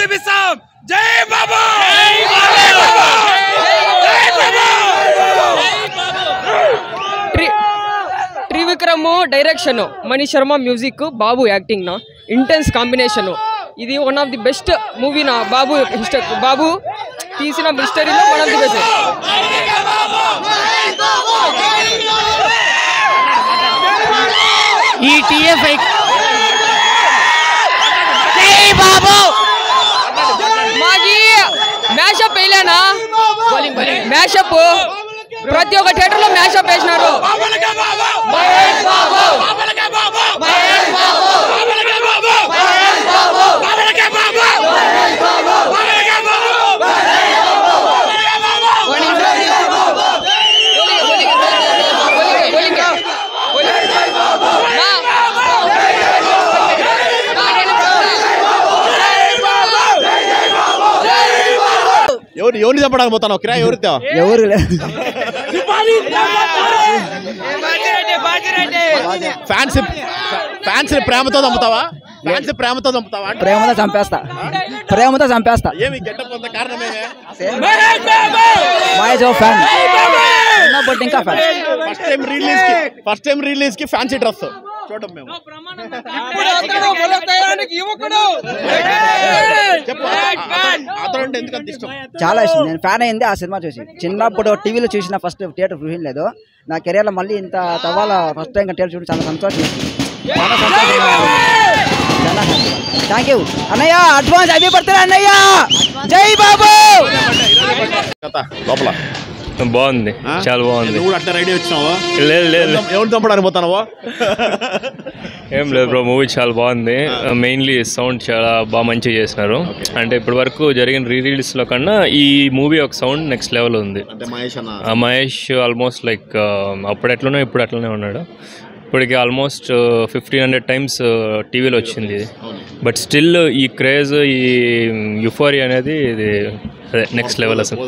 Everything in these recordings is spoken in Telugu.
చూపిస్తాం. జై బాబు. త్రివిక్రమ్ డైరెక్షన్, మణి శర్మ మ్యూజిక్, బాబు యాక్టింగ్ నా ఇంటెన్స్ కాంబినేషన్. ఇది one of the best movie నా. బాబు తీసిన హిస్టరీలో వన్ ఆఫ్ ది బెస్ట్. ఈ టీఎఫ్ఐ బాబు మాకి మ్యాషప్ వేయలేనా? మ్యాషప్ ప్రతి ఒక్క థియేటర్ లో మ్యాషప్ వేసినారు. ఎవరిని చెప్పడానికి పోతాను కిరాయి ఎవరితో ఎవరు ఫ్యాన్స్ ప్రేమతో చంపుతావా? ఫ్యాన్స్ ప్రేమతో చంపుతావా? ప్రేమతో చంపేస్తా. ఏమి గెటప్ అంత కారణమేమే? ఫ్యాన్ ఇంకా ఫ్యాన్. ఫస్ట్ టైం రిలీజ్ కి ఫ్యాన్సీ డ్రెస్ చూడడం మేము. చాలా ఇష్టం. నేను ఫ్యాన్ అయింది ఆ సినిమా చూసి. చిన్నప్పుడు టీవీలో చూసిన ఫస్ట్ థియేటర్ చూసిన లేదు. నా కెరీర్ లో మళ్ళీ ఇంత తవ్వాల ఫస్ట్ టైం థియేటర్ చూసి చాలా సంతోషం. చాలా సంతోషం. థ్యాంక్ యూ అన్నయ్య. అడ్వాన్స్ హ్యాపీ బర్త్డే అన్నయ్య. జై బాబు. లోపల బాగుంది, చాలా బాగుంది. నువ్వు అట్లా రెడీ వచ్చినావా? లేదు లేదు, ఎవరు చంపడానికి పోతానవా? ఏం లేదు బ్రో, మూవీ చాలా బాగుంది. మెయిన్లీ సౌండ్ చాలా బాగా మంచిగా చేసినారు. అంటే ఇప్పటి వరకు జరిగిన రీరిలీజ్ లో కన్నా ఈ మూవీ ఒక సౌండ్ నెక్స్ట్ లెవెల్ ఉంది. మహేష్ ఆల్మోస్ట్ లైక్ అప్పుడు ఎట్లనో ఇప్పుడు అట్లనే ఉన్నాడు. ఇప్పటికి ఆల్మోస్ట్ 1500 టైమ్స్ టీవీలో వచ్చింది. బట్ స్టిల్ ఈ క్రేజ్, ఈ యుఫోరియా అనేది ఇది అదే నెక్స్ట్ లెవెల్. అసలు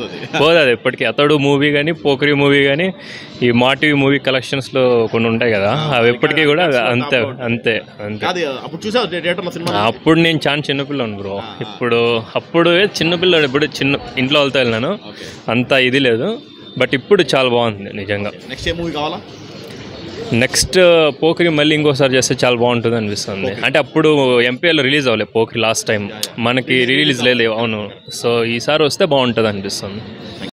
పోదు అది ఎప్పటికీ. అతడు మూవీ కానీ, పోకరి మూవీ కానీ, ఈ మా టీవీ మూవీ కలెక్షన్స్లో కొన్ని ఉంటాయి కదా, అవి ఎప్పటికీ కూడా అంతే అంతే అంతే. అప్పుడు నేను చాలా చిన్నపిల్లను బ్రో. అప్పుడు చిన్నపిల్లడు, ఇప్పుడు చిన్న ఇంట్లో వెళ్తా వెళ్ళినాను, అంత ఇది లేదు. బట్ ఇప్పుడు చాలా బాగుంది నిజంగా. నెక్స్ట్ పోకరి మళ్ళీ ఇంకోసారి చేస్తే చాలా బాగుంటుంది అనిపిస్తుంది. అంటే అప్పుడు ఎంపీఎల్లో రిలీజ్ అవ్వలేదు పోకరి లాస్ట్ టైం, మనకి రిలీజ్ లేదు. అవును, సో ఈసారి వస్తే బాగుంటుంది అనిపిస్తుంది.